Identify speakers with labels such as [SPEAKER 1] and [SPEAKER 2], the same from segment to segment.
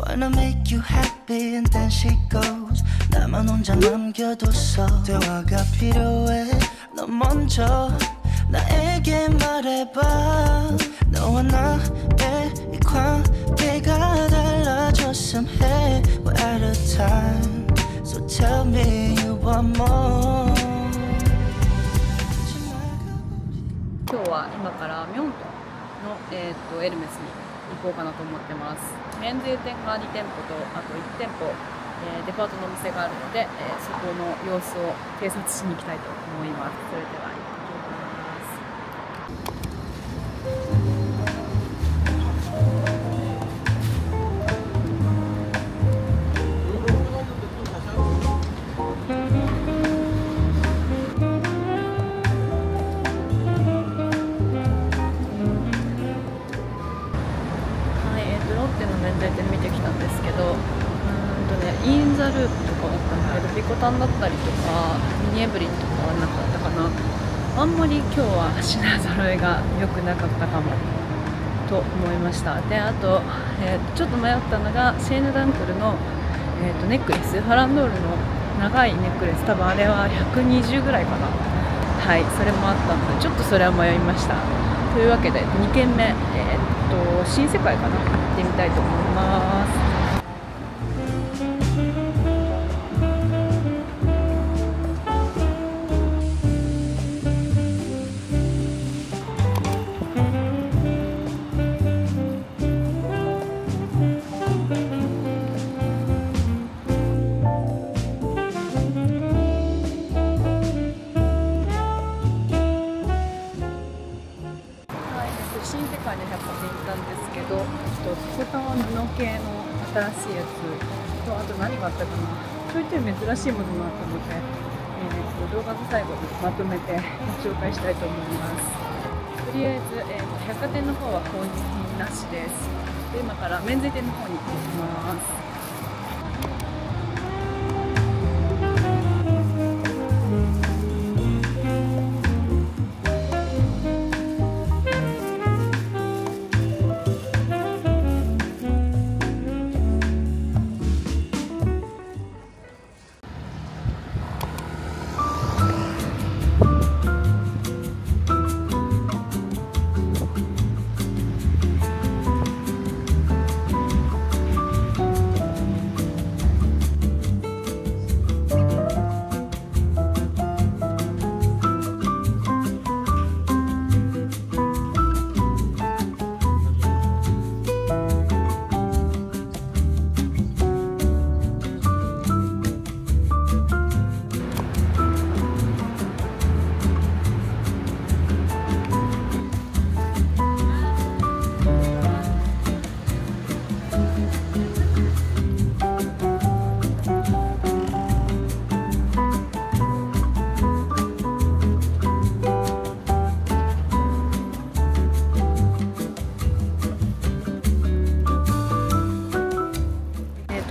[SPEAKER 1] Wanna make you happy and then she goes. 나만 혼자 남겨뒀어. 대화가 필요해. 너 먼저 나에게 말해봐. 너와 나의 이 관계가 달라졌음 해. We're out of time, so tell me you want more.
[SPEAKER 2] 今日は今からミョントの、エルメスに行こうかなと思ってます。免税店が2店舗とあと1店舗、デパートのお店があるので、そこの様子を偵察しに行きたいと思います。それでは行ってきます。ロッテの免税店見てきたんですけど、イーンザループとかだったんだけど、ピコタンだったりとかミニエブリンとかはなかったかな。あんまり今日は品揃えが良くなかったかもと思いました。で、あと、ちょっと迷ったのがシェーヌ・ダンクルの、ネックレス、ファランドールの長いネックレス、多分あれは120ぐらいかな。はい、それもあったのでちょっとそれは迷いました。というわけで2軒目、新世界かな、行ってみたいと思います。新世界の百貨店行ったんですけど、ピコタンは布系の新しいやつと、あと何があったかな、そういった珍しいものがあったので、動画の最後にまとめてご紹介したいと思います。とりあえず、百貨店の方は購入品なしです。で、今から免税店の方に行ってきます。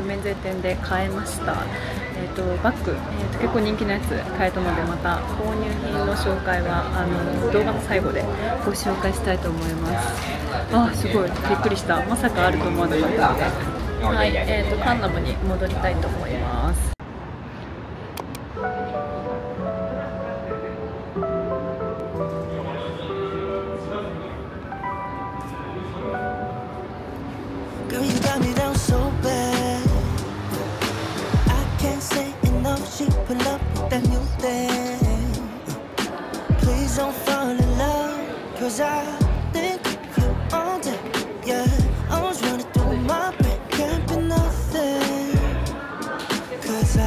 [SPEAKER 2] 免税店で買えました。バッグ、結構人気のやつ買えたので、また購入品の紹介は動画の最後でご紹介したいと思います。あ、すごいびっくりした。まさかあると思わなかったので、はい、カンナムに戻りたいと思います。
[SPEAKER 1] Girl, you got me down so bad. I can't say enough. She pull up with that new thing. Please don't fall in love, 'cause I think of you all day. Yeah, I was running through my brain, can't be nothing. 'Cause I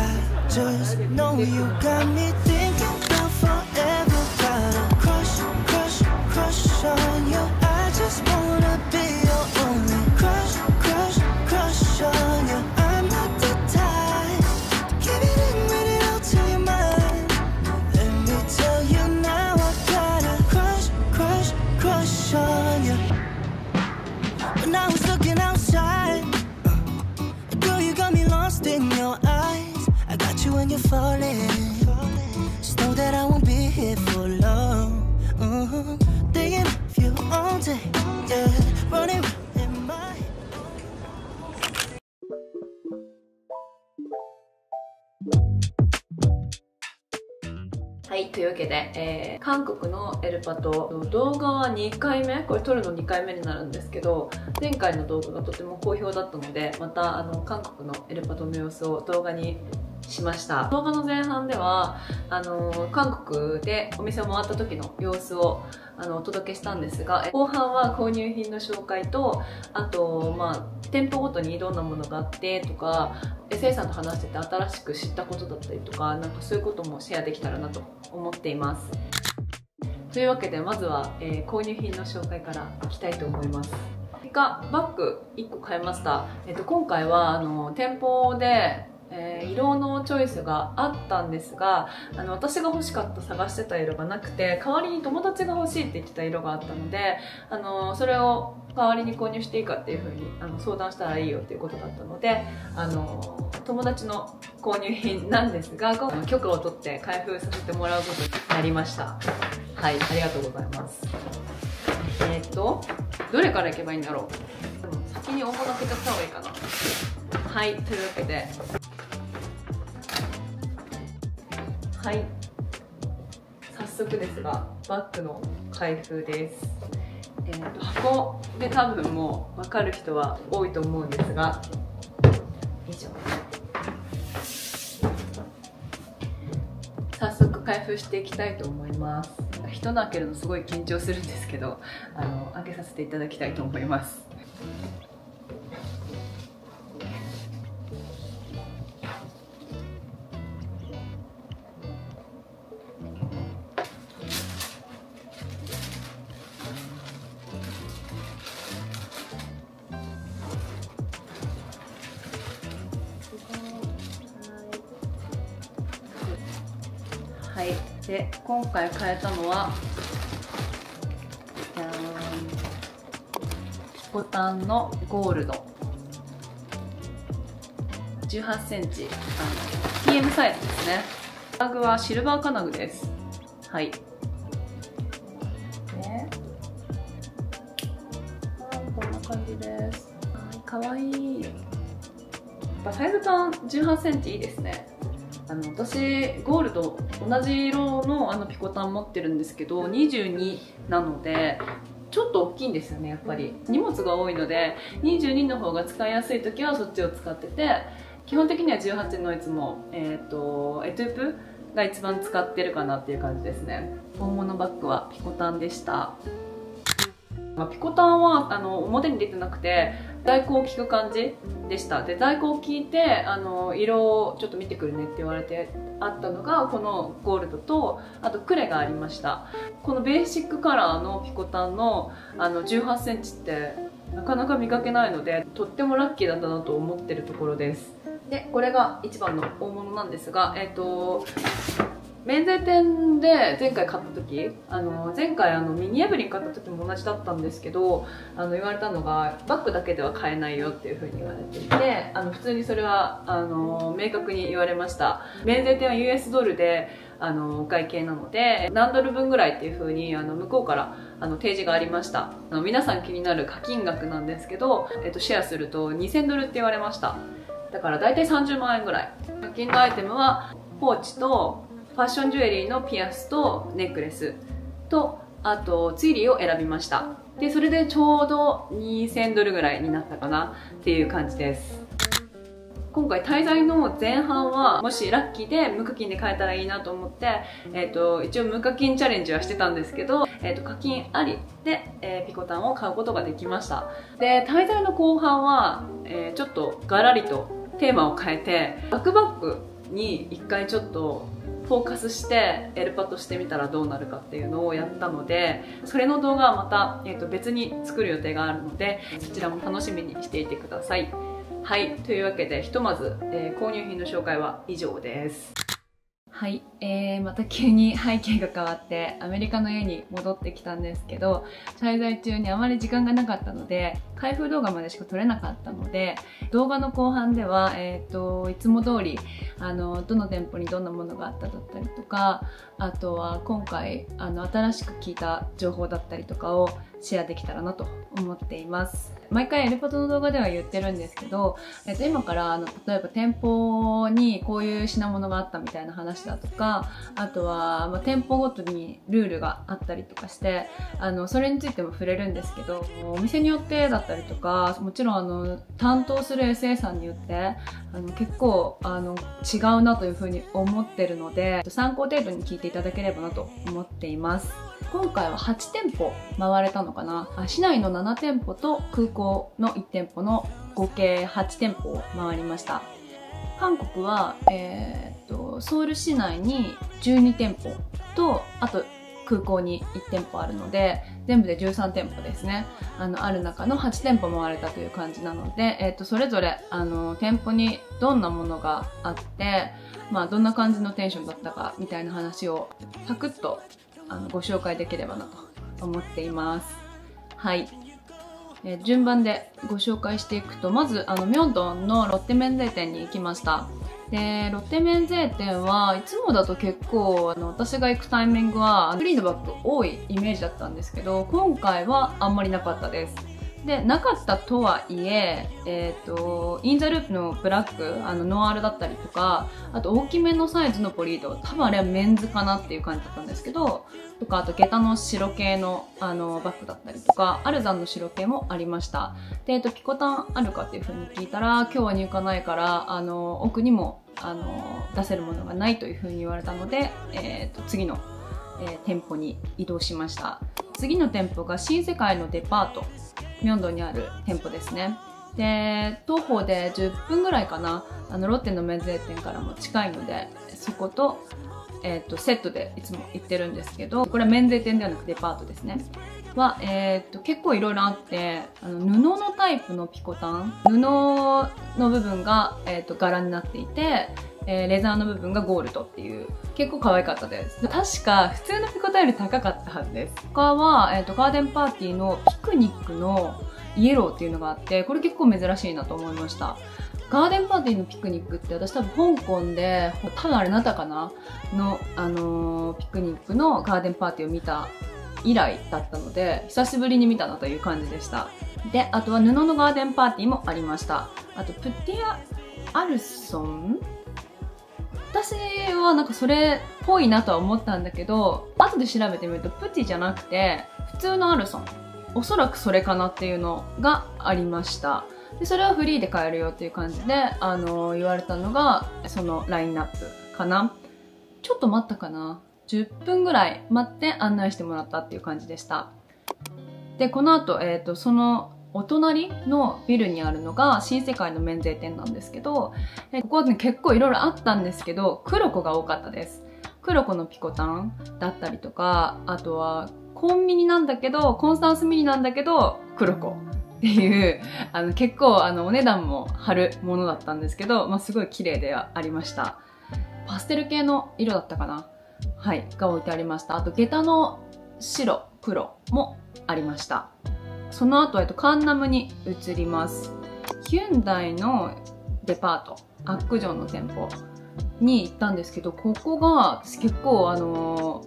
[SPEAKER 1] just know you got me thinking about forever. Got a crush, crush, crush on you. I just wanna be your only crush, crush, crush on you. I'm not the type to give it in, read it out till you're mine. Let me tell you now, I got a crush, crush, crush on you. When I was looking outside, girl, you got me lost in your eyes. I got you when you're falling. Just know that I won't be here for long. Thinking of you all day, yeah, running.
[SPEAKER 2] はい、というわけで、韓国のエルパト動画は2回目、これ撮るの2回目になるんですけど、前回の動画がとても好評だったので、また韓国のエルパトの様子を動画にしました。動画の前半では韓国でお店を回った時の様子をお届けしたんですが、後半は購入品の紹介と、あと店舗ごとにどんなものがあってとか、SEさんと話してて新しく知ったことだったりとか、なんかそういうこともシェアできたらなと思っています。というわけでまずは、購入品の紹介からいきたいと思います。バッグ1個買いました。今回は店舗で色のチョイスがあったんですが、私が欲しかった探してた色がなくて、代わりに友達が欲しいって言ってた色があったので、それを代わりに購入していいかっていう風に相談したらいいよっていうことだったので、友達の購入品なんですが、今回許可を取って開封させてもらうことになりました。はい、ありがとうございます。どれからいけばいいんだろう。先に大物開けちゃった方がいいかな。はい、というわけで、はい、早速ですがバッグの開封です。箱で多分もう分かる人は多いと思うんですが、以上。早速開封していきたいと思います。人の開けるのすごい緊張するんですけど、開けさせていただきたいと思います。はい、で今回変えたのはボタンのゴールド18センチPM サイズですね。金具はシルバー金具です。はい、こんな感じです。かわいい。やっぱサイズ感18センチいいですね。私ゴールド同じ色のピコタン持ってるんですけど、22なのでちょっと大きいんですよね。やっぱり荷物が多いので22の方が使いやすい時はそっちを使ってて、基本的には18のいつもエトゥープが一番使ってるかなっていう感じですね。本物バッグはピコタンでした。ピコタンは表に出てなくて在庫を聞く感じでした。で在庫を聞いて色をちょっと見てくるねって言われてあったのがこのゴールドと、あとクレがありました。このベーシックカラーのピコタンの18センチってなかなか見かけないので、とってもラッキーだったなと思ってるところです。でこれが一番の大物なんですが、免税店で前回買った時、前回ミニエブリン買った時も同じだったんですけど、言われたのがバッグだけでは買えないよっていう風に言われていて、普通にそれは明確に言われました。免税店は US ドルでお会計なので何ドル分ぐらいっていう風に向こうから提示がありました。皆さん気になる課金額なんですけど、シェアすると2000ドルって言われました。だから大体30万円ぐらい。課金のアイテムはポーチとファッションジュエリーのピアスとネックレスと、あとツイリーを選びました。でそれでちょうど2000ドルぐらいになったかなっていう感じです。今回滞在の前半はもしラッキーで無課金で買えたらいいなと思って、一応無課金チャレンジはしてたんですけど、課金ありで、ピコタンを買うことができました。で滞在の後半は、ちょっとガラリとテーマを変えてバックバッグに一回ちょっとフォーカスしてエルパトしてみたらどうなるかっていうのをやったので、それの動画はまた、別に作る予定があるので、そちらも楽しみにしていてください。はい、というわけでひとまず、購入品の紹介は以上です。はい、また急に背景が変わってアメリカの家に戻ってきたんですけど、滞在中にあまり時間がなかったので開封動画までしか撮れなかったので、動画の後半ではいつも通りどの店舗にどんなものがあっただったりとか、あとは今回新しく聞いた情報だったりとかをシェアできたらなと思っています。毎回エルパトの動画では言ってるんですけど、今から例えば店舗にこういう品物があったみたいな話だとか、あとは、店舗ごとにルールがあったりとかして、それについても触れるんですけど、お店によってだったりとか、もちろん担当する SA さんによって結構違うなというふうに思ってるので、参考程度に聞いていただければなと思っています。今回は8店舗回れたのかな。市内の7店舗と空港の1店舗の合計8店舗を回りました。韓国は、ソウル市内に12店舗と、あと空港に1店舗あるので、全部で13店舗ですね。ある中の8店舗回れたという感じなので、それぞれ、店舗にどんなものがあって、どんな感じのテンションだったかみたいな話をサクッとご紹介できればなと思っています。はい。順番でご紹介していくと、まず、ミョンドンのロッテ免税店に行きました。で、ロッテ免税店はいつもだと結構、私が行くタイミングは、フリーのバッグ多いイメージだったんですけど、今回はあんまりなかったです。で、なかったとはいえ、インザループのブラック、ノンアルだったりとか、あと大きめのサイズのポリード、多分あれはメンズかなっていう感じだったんですけど、とか、あと下駄の白系の、バッグだったりとか、アルザンの白系もありました。で、ピコタンあるかっていう風に聞いたら、今日は入荷ないから、奥にも、出せるものがないという風に言われたので、次の、店舗に移動しました。次の店舗が新世界のデパート。ミョンドンにある店舗ですね。で、徒歩で10分ぐらいかな。ロッテの免税店からも近いので、そこと、セットでいつも行ってるんですけど、これは免税店ではなくデパートですね。は、結構いろいろあって、布のタイプのピコタン。布の部分が、柄になっていて、レザーの部分がゴールドっていう、結構可愛かったです。確か、普通のピコタンより高かったはずです。他は、ガーデンパーティーのピクニックのイエローっていうのがあって、これ結構珍しいなと思いました。ガーデンパーティーのピクニックって私多分香港で、多分あれなたかなの、ピクニックのガーデンパーティーを見た以来だったので、久しぶりに見たなという感じでした。で、あとは布のガーデンパーティーもありました。あと、プティア・アルソン私はなんかそれっぽいなとは思ったんだけど、後で調べてみるとプティじゃなくて、普通のアルソン。おそらくそれかなっていうのがありました。で、それはフリーで買えるよっていう感じで、言われたのが、そのラインナップかな。ちょっと待ったかな。10分ぐらい待って案内してもらったっていう感じでした。で、この後、そのお隣のビルにあるのが新世界の免税店なんですけど、ここはね、結構いろいろあったんですけど、クロコが多かったです。クロコのピコタンだったりとか、あとはコンミニなんだけど、コンスタンスミニなんだけど、クロコっていう、結構お値段も張るものだったんですけど、すごい綺麗でありました。パステル系の色だったかな。はい、が置いてありました。あと、下駄の白、黒もありました。その後、カンナムに移ります。ヒュンダイのデパート、アックジョンの店舗に行ったんですけど、ここが私結構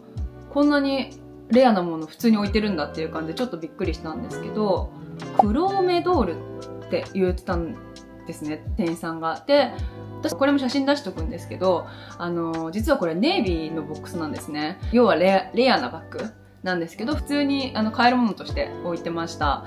[SPEAKER 2] こんなにレアなもの普通に置いてるんだっていう感じでちょっとびっくりしたんですけど、クローメドールって言ってたんですね、店員さんが。で、私これも写真出しとくんですけど、実はこれネイビーのボックスなんですね。要はレアなバッグなんですけど、普通に買えるものとして置いてました。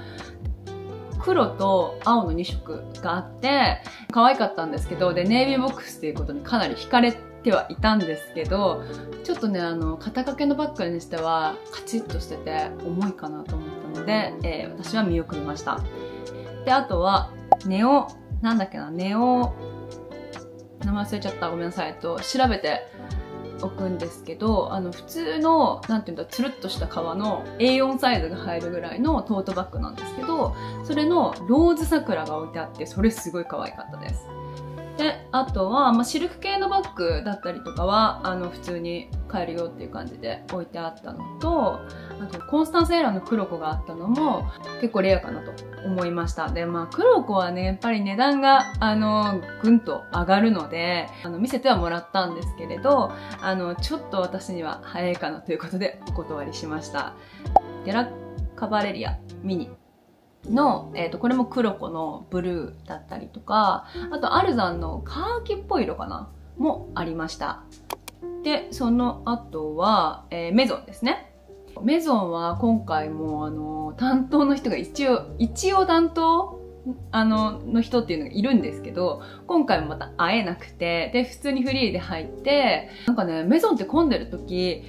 [SPEAKER 2] 黒と青の2色があって、可愛かったんですけど、で、ネイビーボックスっていうことにかなり惹かれてはいたんですけど、ちょっとね、肩掛けのバッグにしては、カチッとしてて重いかなと思ったので、私は見送りました。で、あとは、なんだっけな、名前忘れちゃった。ごめんなさい。調べておくんですけど、普通の、なんていうんだ、つるっとした革の A4 サイズが入るぐらいのトートバッグなんですけど、それのローズ桜が置いてあって、それすごい可愛かったです。で、あとは、シルク系のバッグだったりとかは、普通に買えるよっていう感じで置いてあったのと、あと、コンスタンスエラーのクロコがあったのも、結構レアかなと思いました。で、クロコはね、やっぱり値段が、ぐんと上がるので、見せてはもらったんですけれど、ちょっと私には早いかなということで、お断りしました。デラッカバレリアミニの、これも黒子のブルーだったりとか、あとアルザンのカーキっぽい色かなもありました。で、その後は、メゾンですね。メゾンは今回も担当の人が一応担当の人っていうのがいるんですけど、今回もまた会えなくて、で、普通にフリーで入って、なんかね、メゾンって混んでる時、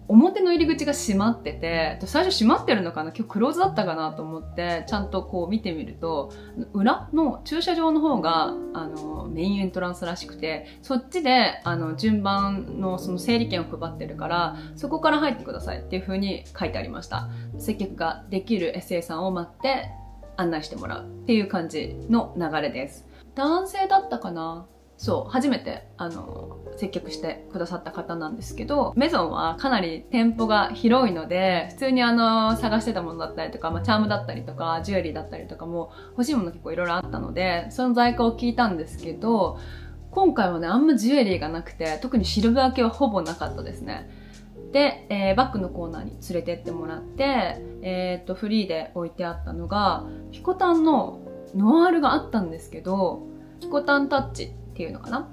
[SPEAKER 2] 表の入り口が閉まってて、最初閉まってるのかな、今日クローズだったかなと思って、ちゃんとこう見てみると、裏の駐車場の方が、メインエントランスらしくて、そっちで、順番のその整理券を配ってるから、そこから入ってくださいっていう風に書いてありました。接客ができる SA さんを待って、案内してもらうっていう感じの流れです。男性だったかな？そう、初めて、接客してくださった方なんですけど、メゾンはかなり店舗が広いので、普通に探してたものだったりとか、チャームだったりとか、ジュエリーだったりとかも欲しいもの結構いろいろあったので、その在庫を聞いたんですけど、今回はね、あんまジュエリーがなくて、特にシルバー系はほぼなかったですね。で、バッグのコーナーに連れてってもらって、フリーで置いてあったのが、ピコタンのノワールがあったんですけど、ピコタンタッチっていうのかな、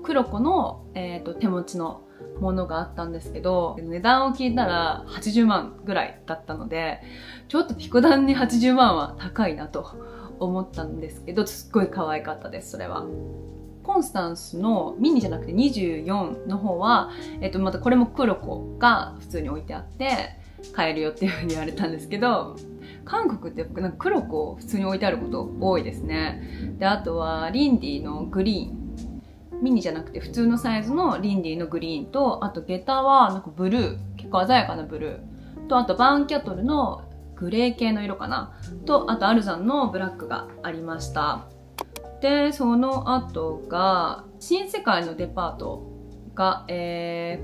[SPEAKER 2] 黒子の、手持ちのものがあったんですけど、値段を聞いたら80万ぐらいだったので、ちょっとピコタンに80万は高いなと思ったんですけど、すっごい可愛かったです、それは。コンスタンスのミニじゃなくて24の方は、またこれも黒子が普通に置いてあって、買えるよっていう風に言われたんですけど、韓国ってなんか黒子普通に置いてあること多いですね。で、あとはリンディのグリーン。ミニじゃなくて普通のサイズのリンディのグリーンと、あと下駄はなんかブルー。結構鮮やかなブルー。と、あとバーンキャトルのグレー系の色かな。と、あとアルザンのブラックがありました。で、その後が、新世界のデパートが、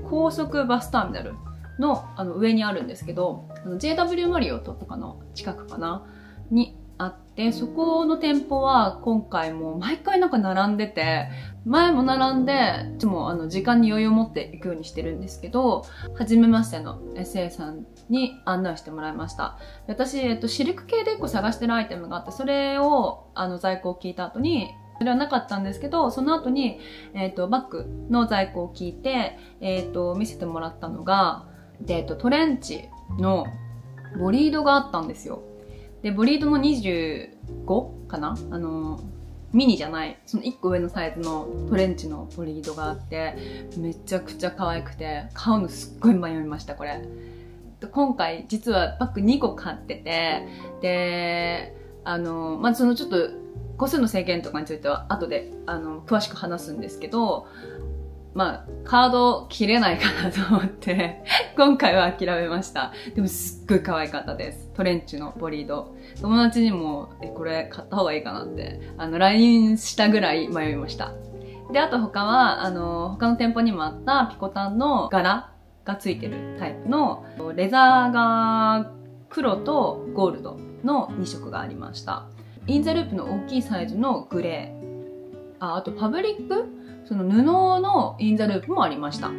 [SPEAKER 2] 高速バスターミナルの上にあるんですけど、JW マリオットとかの近くかなにあって、そこの店舗は今回も毎回なんか並んでて、前も並んで、いつも時間に余裕を持って行くようにしてるんですけど、初めましての SA さんに案内してもらいました。私、シルク系で1個探してるアイテムがあって、それを在庫を聞いた後に、それはなかったんですけど、その後に、バッグの在庫を聞いて、見せてもらったのが、トレンチのボリードがあったんですよ。で、ボリードの25かなミニじゃない、その1個上のサイズのトレンチのボリードがあって、めちゃくちゃ可愛くて、買うのすっごい迷いました、これ。今回、実はバッグ2個買ってて、で、そのちょっと、個数の制限とかについては後で、詳しく話すんですけど、カード切れないかなと思って、今回は諦めました。でもすっごい可愛かったです。トレンチのボリード。友達にも、これ買った方がいいかなって、LINE したぐらい迷いました。で、あと他は、他の店舗にもあったピコタンの柄がついてるタイプの、レザーが黒とゴールドの2色がありました。インザループの大きいサイズのグレー。あとパブリックその布のインザループもありました。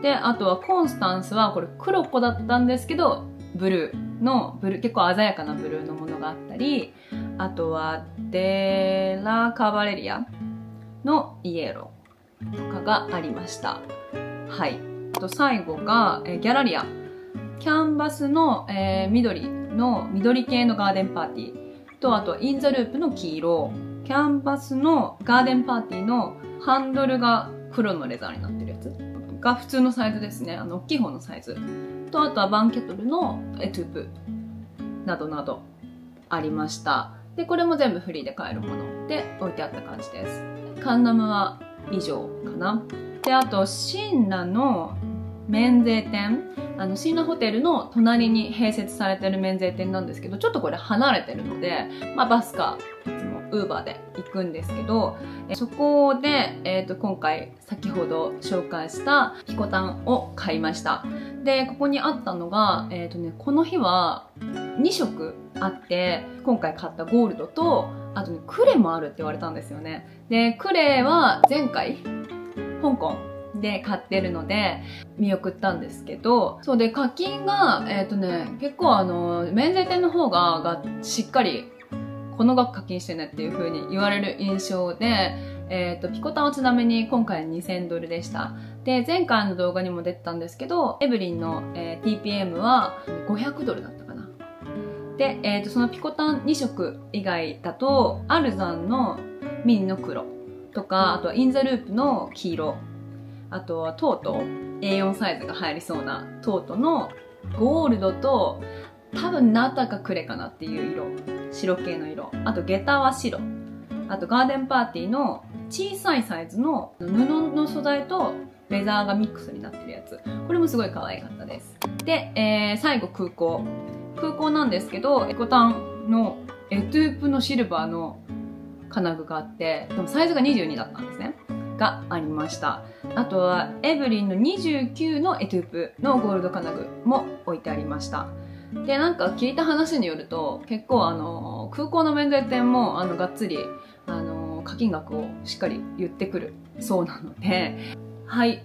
[SPEAKER 2] で、あとはコンスタンスはこれ黒子だったんですけど、結構鮮やかなブルーのものがあったり、あとはデラカバレリアのイエローとかがありました。はい。あと最後がギャラリア。キャンバスの緑系のガーデンパーティーと、あとインザループの黄色、キャンバスのガーデンパーティーのハンドルが黒のレザーになってるやつが普通のサイズですね。大きい方のサイズ。と、あとはバンケトルのエトゥープなどなどありました。で、これも全部フリーで買えるもので置いてあった感じです。カンナムは以上かな。で、あと、シンナの免税店。シンナホテルの隣に併設されてる免税店なんですけど、ちょっとこれ離れてるので、バスか、いつもウーバーで行くんですけど、そこで、今回先ほど紹介したピコタンを買いました。で、ここにあったのが、この日は2色あって、今回買ったゴールドと、あとね、クレもあるって言われたんですよね。で、クレは前回、香港で買ってるので見送ったんですけど、そうで課金が結構免税店の方がしっかりこの額課金してねっていう風に言われる印象で、ピコタンはちなみに今回2000ドルでした。で、前回の動画にも出てたんですけど、エブリンの、TPM は500ドルだったかな。で、そのピコタン2色以外だと、アルザンのミニの黒とか、あとはインザループの黄色、あとはトート、A4 サイズが入りそうなトートのゴールドと、多分ナタかクレかなっていう色、白系の色、あと下駄は白、あとガーデンパーティーの小さいサイズの布の素材とレザーがミックスになってるやつ、これもすごい可愛かったです。で、最後空港なんですけど、エコタンのエトゥープのシルバーの金具があって、でもサイズが22だったんですねがありました。あとはエブリンの29のエトゥープのゴールド金具も置いてありました。で、なんか聞いた話によると、結構空港の免税店もがっつり課金額をしっかり言ってくるそうなので、はい、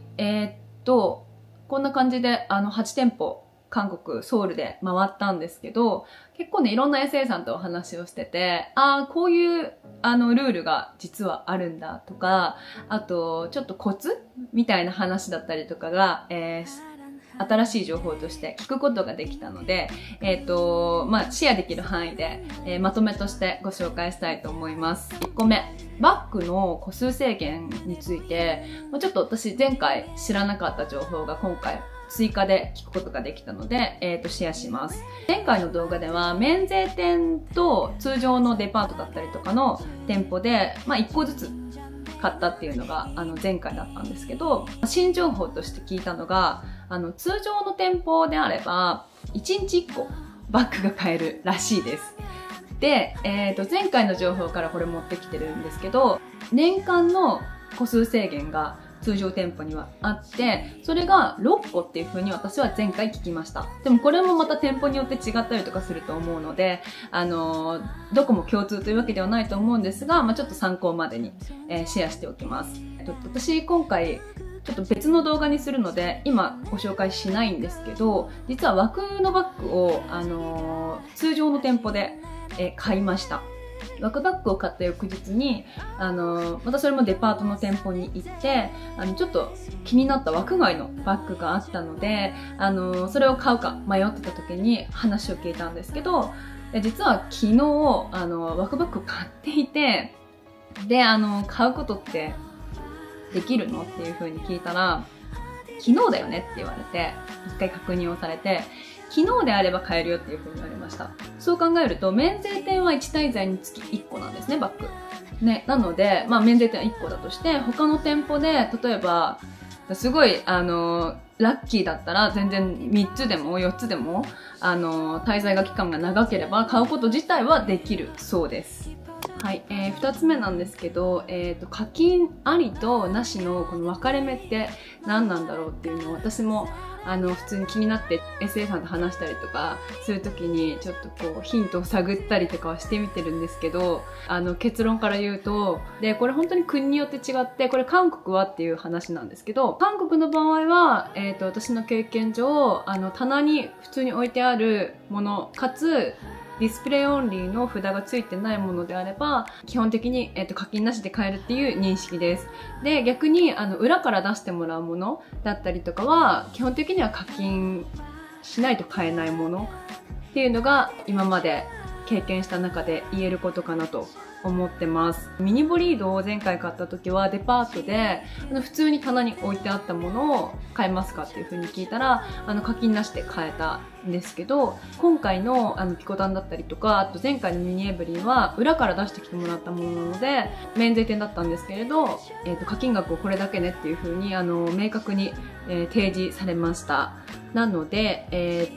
[SPEAKER 2] こんな感じで8店舗韓国ソウルで回ったんですけど、結構ねいろんな SA さんとお話をしてて、こういうルールが実はあるんだとか、あとちょっとコツみたいな話だったりとかが、新しい情報として聞くことができたので、シェアできる範囲で、まとめとしてご紹介したいと思います。1個目、バッグの個数制限について、ちょっと私前回知らなかった情報が今回追加で聞くことができたので、シェアします。前回の動画では免税店と通常のデパートだったりとかの店舗で、1個ずつ買ったっていうのが前回だったんですけど、新情報として聞いたのが、通常の店舗であれば1日1個バッグが買えるらしいです。で、前回の情報からこれ持ってきてるんですけど、年間の個数制限が通常店舗にはあって、それが6個っていう風に私は前回聞きました。でもこれもまた店舗によって違ったりとかすると思うので、どこも共通というわけではないと思うんですが、ちょっと参考までに、シェアしておきます。私今回ちょっと別の動画にするので今ご紹介しないんですけど、実は枠のバッグを、通常の店舗で、買いました。枠バッグを買った翌日に、またそれもデパートの店舗に行って、ちょっと気になった枠外のバッグがあったので、それを買うか迷ってた時に話を聞いたんですけど、実は昨日、枠バッグを買っていて、で、買うことってできるのっていう風に聞いたら、昨日だよねって言われて、一回確認をされて、昨日であれば買えるよっていう風に言われました。そう考えると、免税店は1滞在につき1個なんですね、バッグ。ね、なので、免税店は1個だとして、他の店舗で、例えば、すごい、ラッキーだったら、全然3つでも4つでも、滞在が期間が長ければ買うこと自体はできるそうです。はい、2つ目なんですけど、課金ありとなしのこの分かれ目って何なんだろうっていうのを私も普通に気になって SA さんと話したりとかするときにちょっとこうヒントを探ったりとかはしてみてるんですけど、結論から言うと、で、これ本当に国によって違って、これ韓国はっていう話なんですけど、韓国の場合は、私の経験上、棚に普通に置いてあるもの、かつ、ディスプレイオンリーの札がついてないものであれば、基本的に、課金なしで買えるっていう認識です。で、逆に、裏から出してもらうものだったりとかは、基本的には課金しないと買えないものっていうのが、今まで経験した中で言えることかなと思ってます。ミニボリードを前回買った時はデパートで普通に棚に置いてあったものを買えますかっていう風に聞いたら課金なしで買えたんですけど、今回のピコタンだったりとか、あと前回のミニエブリンは裏から出してきてもらったものなので免税店だったんですけれど、課金額をこれだけねっていう風に明確に、提示されました。なので、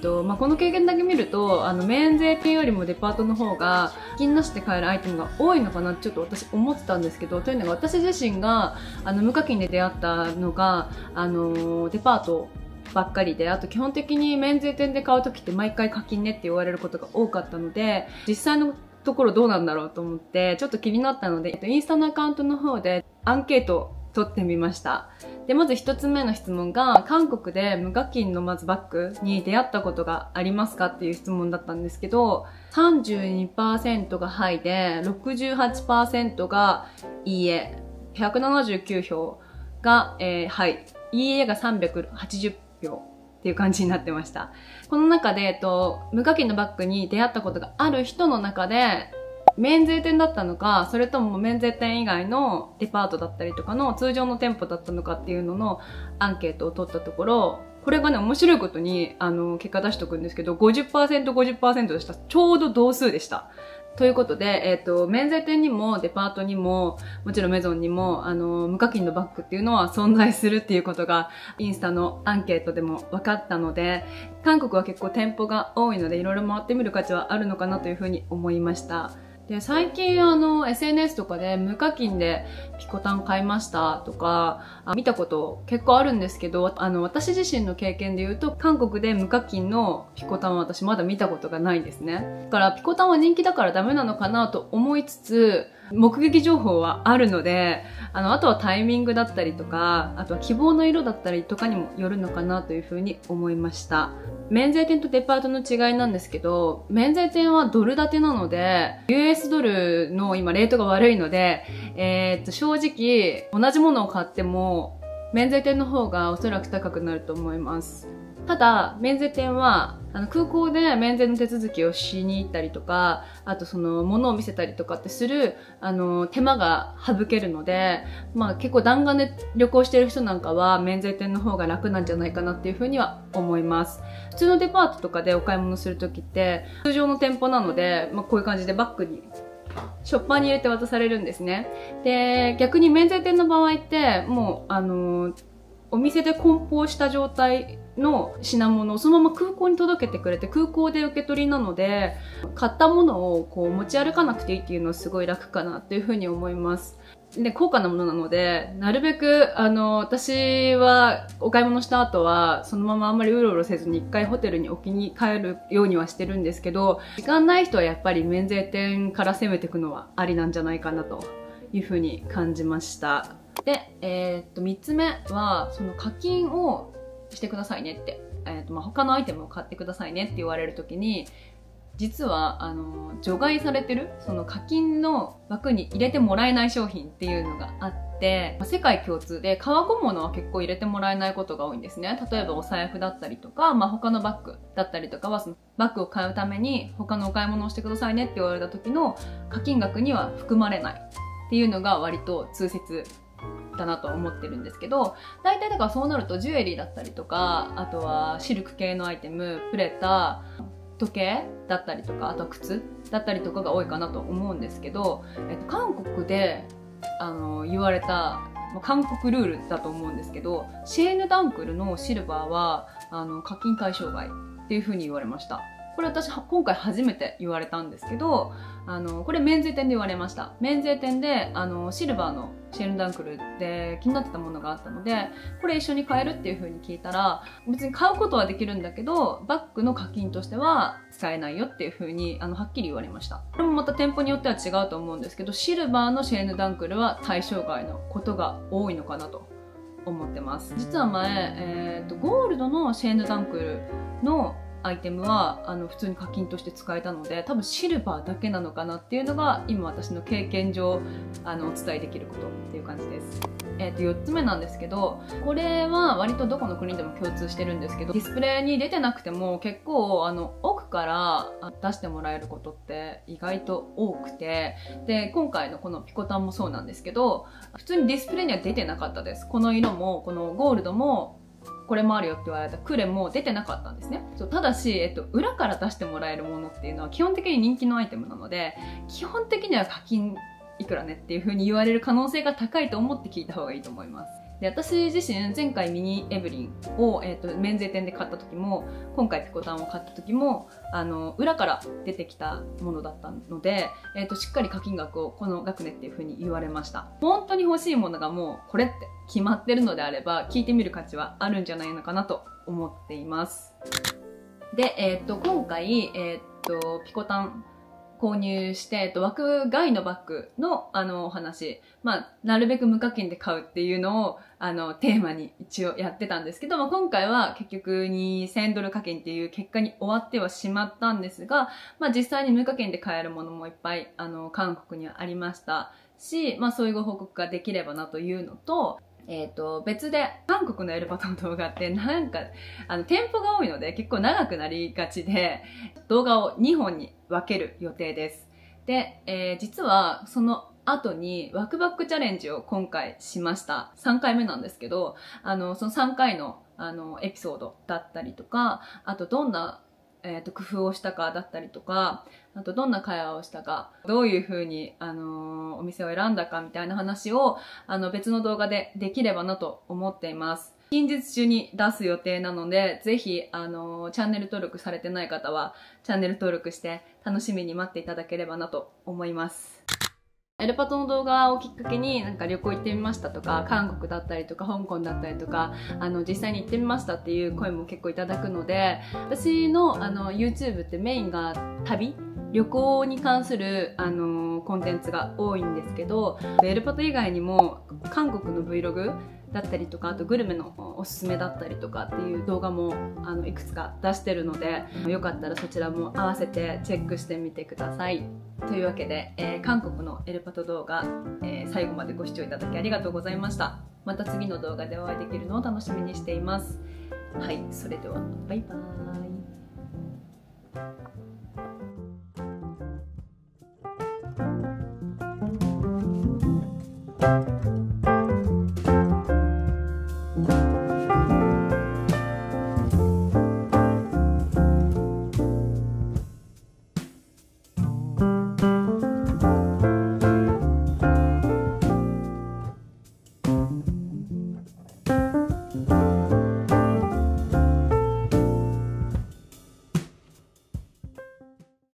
[SPEAKER 2] この経験だけ見ると、免税店よりもデパートの方が、課金なしで買えるアイテムが多いのかなってちょっと私思ってたんですけど、というのが私自身が、無課金で出会ったのが、デパートばっかりで、あと基本的に免税店で買うときって毎回課金ねって言われることが多かったので、実際のところどうなんだろうと思って、ちょっと気になったので、インスタのアカウントの方でアンケート撮ってみました。で、まず一つ目の質問が、韓国で無課金のまずバッグに出会ったことがありますかっていう質問だったんですけど、32% がはいで、68% がいいえ、179票が、はい、いいえが380票っていう感じになってました。この中で、無課金のバッグに出会ったことがある人の中で、免税店だったのか、それとも免税店以外のデパートだったりとかの通常の店舗だったのかっていうののアンケートを取ったところ、これがね、面白いことに、結果出しとくんですけど、50%、50% でした。ちょうど同数でした。ということで、免税店にもデパートにも、もちろんメゾンにも、無課金のバッグっていうのは存在するっていうことが、インスタのアンケートでも分かったので、韓国は結構店舗が多いので、いろいろ回ってみる価値はあるのかなというふうに思いました。で、最近SNS とかで無課金でピコタン買いましたとか、見たこと結構あるんですけど、私自身の経験で言うと、韓国で無課金のピコタンは私まだ見たことがないんですね。だからピコタンは人気だからダメなのかなと思いつつ、目撃情報はあるので、あとはタイミングだったりとか、あとは希望の色だったりとかにもよるのかなというふうに思いました。免税店とデパートの違いなんですけど、免税店はドル建てなので、US ドルの今レートが悪いので、正直同じものを買っても、免税店の方がおそらく高くなると思います。ただ、免税店は、空港で免税の手続きをしに行ったりとか、あと物を見せたりとかってする、手間が省けるので、まあ結構弾丸で旅行してる人なんかは、免税店の方が楽なんじゃないかなっていうふうには思います。普通のデパートとかでお買い物するときって、通常の店舗なので、まあこういう感じでバッグに、ショッパーに入れて渡されるんですね。で、逆に免税店の場合って、もう、お店で梱包した状態の品物をそのまま空港に届けてくれて、空港で受け取りなので、買ったものをこう持ち歩かなくていいっていうのはすごい楽かなっていうふうに思います。で、高価なものなので、なるべく、私はお買い物した後は、そのままあんまりうろうろせずに一回ホテルに置きに帰るようにはしてるんですけど、時間ない人はやっぱり免税店から攻めていくのはありなんじゃないかなというふうに感じました。で、3つ目は、課金をしてくださいねって。他のアイテムを買ってくださいねって言われるときに、実は、除外されてる、課金の枠に入れてもらえない商品っていうのがあって、世界共通で革小物は結構入れてもらえないことが多いんですね。例えばお財布だったりとか、他のバッグだったりとかは、バッグを買うために他のお買い物をしてくださいねって言われた時の課金額には含まれないっていうのが割と通説だなとは思ってるんですけど、大体だからそうなるとジュエリーだったりとか、あとはシルク系のアイテム、プレタ、時計だったりとか、あとは靴だったりとかが多いかなと思うんですけど、韓国で言われた韓国ルールだと思うんですけど、シェーヌ・ダンクルのシルバーは課金対象外っていう風に言われました。これ私今回初めて言われたんですけど、これ免税店で言われました。免税店でシルバーのシェーヌ・ダンクルで気になってたものがあったので、これ一緒に買えるっていう風に聞いたら、別に買うことはできるんだけど、バッグの課金としては使えないよっていう風にはっきり言われました。これもまた店舗によっては違うと思うんですけど、シルバーのシェーヌ・ダンクルは対象外のことが多いのかなと思ってます。実は前、ゴールドのシェーヌ・ダンクルのアイテムは普通に課金として使えたので、多分シルバーだけなのかなっていうのが今私の経験上お伝えできることっていう感じです。4つ目なんですけど、これは割とどこの国でも共通してるんですけど、ディスプレイに出てなくても結構奥から出してもらえることって意外と多くて、で今回のこのピコタンもそうなんですけど、普通にディスプレイには出てなかったです。この色もこのゴールドもこれもあるよって言われたクレも出てなかったんですね。ただし、裏から出してもらえるものっていうのは基本的に人気のアイテムなので、基本的には課金いくらねっていう風に言われる可能性が高いと思って聞いた方がいいと思います。で、私自身前回ミニエブリンを、免税店で買った時も、今回ピコタンを買った時も裏から出てきたものだったので、しっかり課金額をこの額ねっていう風に言われました。本当に欲しいものがもうこれって決まってるのであれば聞いてみる価値はあるんじゃないのかなと思っています。で、今回、ピコタン購入して、枠外のバッグのお話、なるべく無課金で買うっていうのをテーマに一応やってたんですけど、今回は結局2000ドル課金っていう結果に終わってはしまったんですが、実際に無課金で買えるものもいっぱい韓国にはありましたし、そういうご報告ができればなというのと、別で韓国のエルパトの動画ってなんか店舗が多いので結構長くなりがちで、動画を2本に分ける予定です。で、実はその後にワクバックチャレンジを今回しました。3回目なんですけど、その3回のエピソードだったりとか、あとどんな工夫をしたかだったりとか、あとどんな会話をしたか、どういう風にお店を選んだかみたいな話を別の動画でできればなと思っています。近日中に出す予定なので、ぜひチャンネル登録されてない方はチャンネル登録して楽しみに待っていただければなと思います。エルパトの動画をきっかけになんか旅行行ってみましたとか、韓国だったりとか香港だったりとか実際に行ってみましたっていう声も結構いただくので、私のYouTube ってメインが旅行に関するコンテンツが多いんですけど、エルパト以外にも韓国の Vlog だったりとか、あとグルメのおすすめだったりとかっていう動画もいくつか出してるので、よかったらそちらも合わせてチェックしてみてください。というわけで、韓国のエルパト動画、最後までご視聴いただきありがとうございました。また次の動画でお会いできるのを楽しみにしています。はい、それではバイバーイ。